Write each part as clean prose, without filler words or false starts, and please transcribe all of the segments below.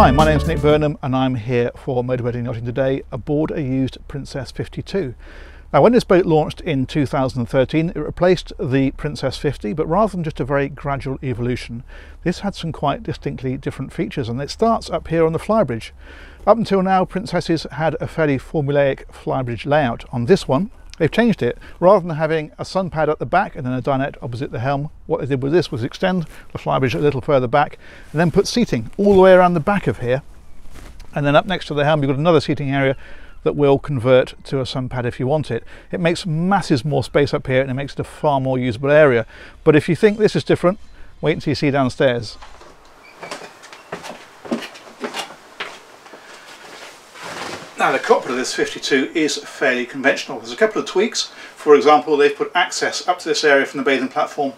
Hi, my name's Nick Burnham and I'm here for Motorboating and Yachting today aboard a used Princess 52. Now when this boat launched in 2013 it replaced the Princess 50, but rather than just a very gradual evolution, this had some quite distinctly different features, and it starts up here on the flybridge. Up until now Princesses had a fairly formulaic flybridge layout. On this one they've changed it. Rather than having a sun pad at the back and then a dinette opposite the helm, what they did with this was extend the flybridge a little further back and then put seating all the way around the back of here. And then up next to the helm you've got another seating area that will convert to a sun pad if you want it. It makes masses more space up here and it makes it a far more usable area. But if you think this is different, wait until you see downstairs. Now the cockpit of this 52 is fairly conventional. There's a couple of tweaks. For example, they've put access up to this area from the bathing platform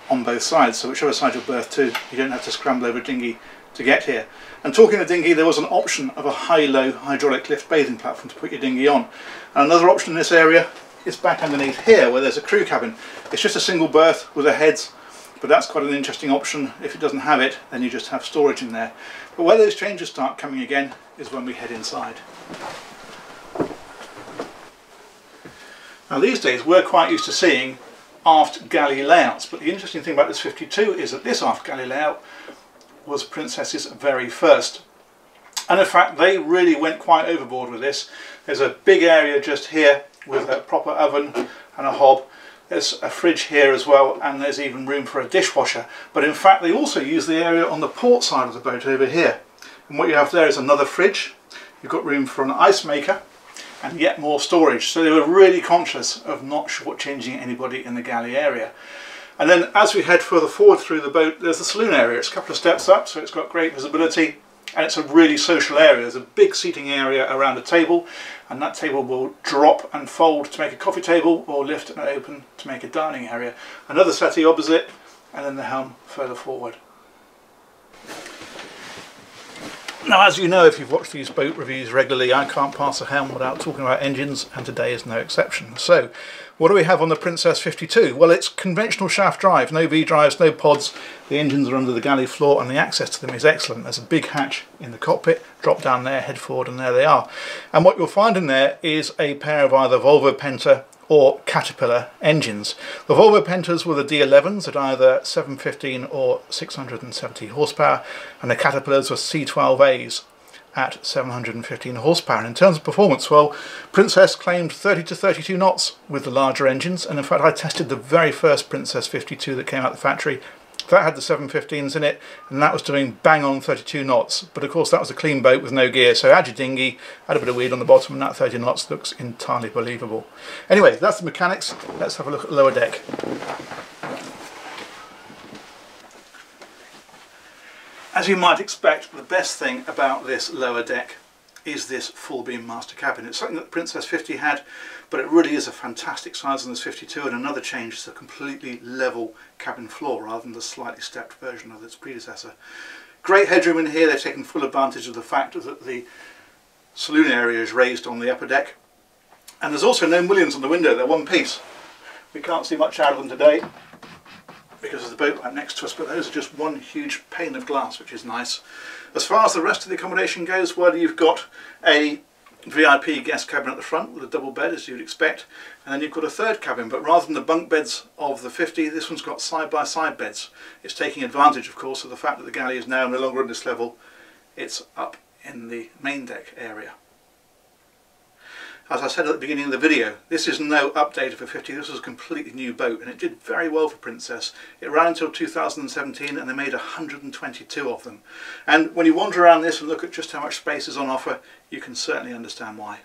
on both sides, so whichever side you'll berth to, you don't have to scramble over a dinghy to get here. And talking of dinghy, there was an option of a high-low hydraulic lift bathing platform to put your dinghy on. And another option in this area is back underneath here where there's a crew cabin. It's just a single berth with a heads, but that's quite an interesting option. If it doesn't have it, then you just have storage in there. But where those changes start coming again is when we head inside. Now these days we're quite used to seeing aft galley layouts, but the interesting thing about this 52 is that this aft galley layout was Princess's very first. And in fact they really went quite overboard with this. There's a big area just here with a proper oven and a hob. There's a fridge here as well, and there's even room for a dishwasher. But in fact they also use the area on the port side of the boat over here. And what you have there is another fridge. You've got room for an ice maker and yet more storage. So they were really conscious of not shortchanging anybody in the galley area. And then as we head further forward through the boat, there's the saloon area. It's a couple of steps up, so it's got great visibility, and it's a really social area. There's a big seating area around a table, and that table will drop and fold to make a coffee table, or lift and open to make a dining area. Another settee opposite, and then the helm further forward. Now, as you know, if you've watched these boat reviews regularly, I can't pass a helm without talking about engines, and today is no exception. So, what do we have on the Princess 52? Well, it's conventional shaft drive, no V-drives, no pods. The engines are under the galley floor and the access to them is excellent. There's a big hatch in the cockpit, drop down there, head forward, and there they are. And what you'll find in there is a pair of either Volvo Penta or Caterpillar engines. The Volvo Pentas were the D11s at either 715 or 670 horsepower, and the Caterpillars were C12As at 715 horsepower. And in terms of performance, well, Princess claimed 30 to 32 knots with the larger engines, and in fact I tested the very first Princess 52 that came out the factory. That had the 715s in it, and that was doing bang on 32 knots. But of course that was a clean boat with no gear, so add your dinghy, add a bit of weed on the bottom, and that 30 knots looks entirely believable. Anyway, that's the mechanics. Let's have a look at the lower deck. As you might expect, the best thing about this lower deck is this full beam master cabin. It's something that the Princess 50 had, but it really is a fantastic size on this 52, and another change is a completely level cabin floor rather than the slightly stepped version of its predecessor. Great headroom in here. They've taken full advantage of the fact that the saloon area is raised on the upper deck, and there's also no mullions on the window. They're one piece. We can't see much out of them today because of the boat right next to us, but those are just one huge pane of glass, which is nice. As far as the rest of the accommodation goes, well, you've got a VIP guest cabin at the front with a double bed, as you'd expect, and then you've got a third cabin, but rather than the bunk beds of the 50, this one's got side-by-side beds. It's taking advantage, of course, of the fact that the galley is now no longer at this level. It's up in the main deck area. As I said at the beginning of the video, this is no update of a 50, this was a completely new boat, and it did very well for Princess. It ran until 2017 and they made 122 of them. And when you wander around this and look at just how much space is on offer, you can certainly understand why.